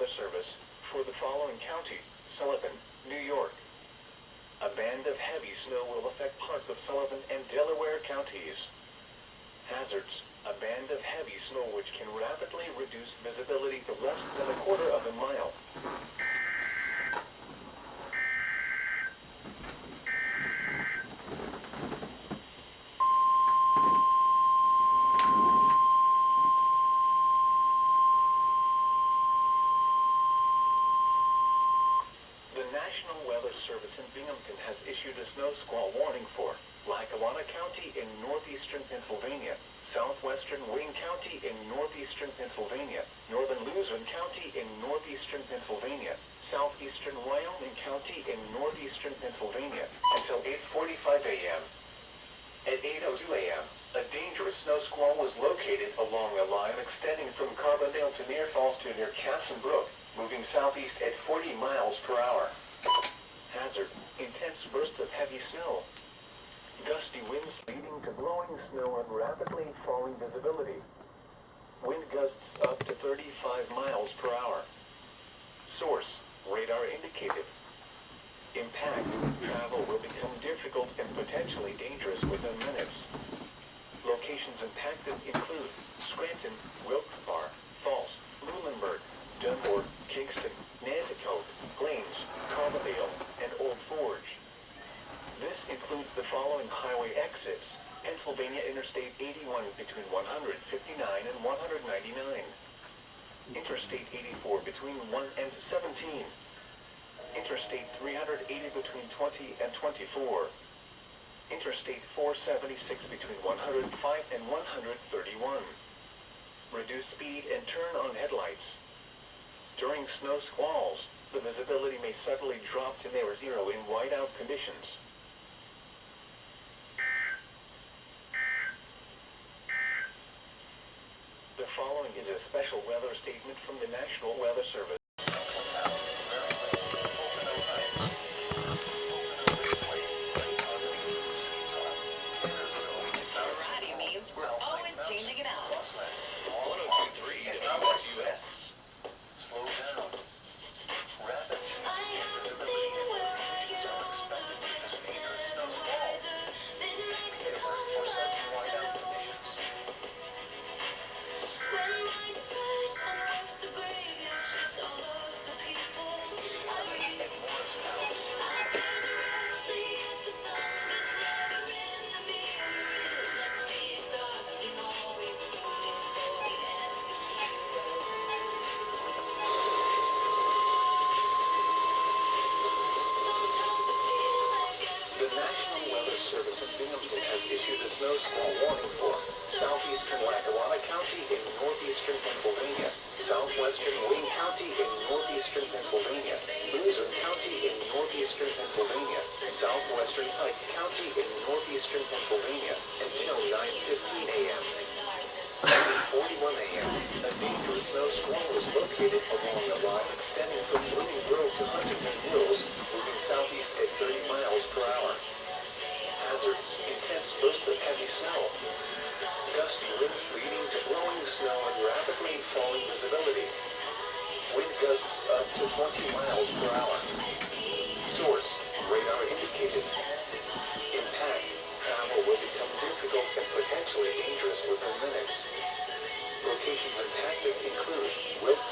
Weather Service for the following county: Sullivan, New York. A band of heavy snow will affect parts of Sullivan and Delaware counties. Hazards: a band of heavy snow which can rapidly reduce visibility to less than a quarter of a mile. The National Weather Service in Binghamton has issued a snow squall warning for Lackawanna County in northeastern Pennsylvania, southwestern Wayne County in northeastern Pennsylvania, northern Luzerne County in northeastern Pennsylvania, southeastern Wyoming County in northeastern Pennsylvania, until 8:45 a.m. At 8:02 a.m., a dangerous snow squall was located along a line extending from Carbondale to Near Falls to near Casson Brook, moving southeast at 40 miles per hour. Hazard: intense bursts of heavy snow. Gusty winds leading to blowing snow and rapidly falling visibility. Wind gusts up to 35 miles per hour. Source: radar indicated. Impact: travel will become difficult and potentially dangerous within minutes. Locations impacted include Scranton, Wilkes-Barre, Falls, Muhlenberg, Dunmore, Kingston, Nanticoke, Plains, Carbondale, and Old Forge. This includes the following highway exits: Pennsylvania Interstate 81 between 159 and 199. Interstate 84 between 1 and 17. Interstate 380 between 20 and 24. Interstate 476 between 105 and 131. Reduce speed and turn on headlights. During snow squalls, the visibility may suddenly drop to near zero in whiteout conditions. The following is a special weather statement from the National Weather Service. Variety means we're always changing it up. 1023 WSUS. Slow down. Rapid. The National Weather Service in Binghamton has issued a snow squall warning for southeastern Lackawanna County in northeastern Pennsylvania, southwestern Wayne County in northeastern Pennsylvania, Luzerne County in northeastern Pennsylvania, southwestern Pike County in northeastern Pennsylvania, until 9:15 a.m. At 8:41 a.m., a dangerous snow squall was located along the line extending from Blooming Grove to Huntington Hills, moving southeast at 30 miles per hour. Hazard: intense bursts of heavy snow. Gusty winds leading to blowing snow and rapidly falling visibility. Wind gusts up to 20 miles per hour. Source: radar indicated. Impact: travel will become difficult and potentially dangerous within minutes. Locations impacted include Wilkes-Barre,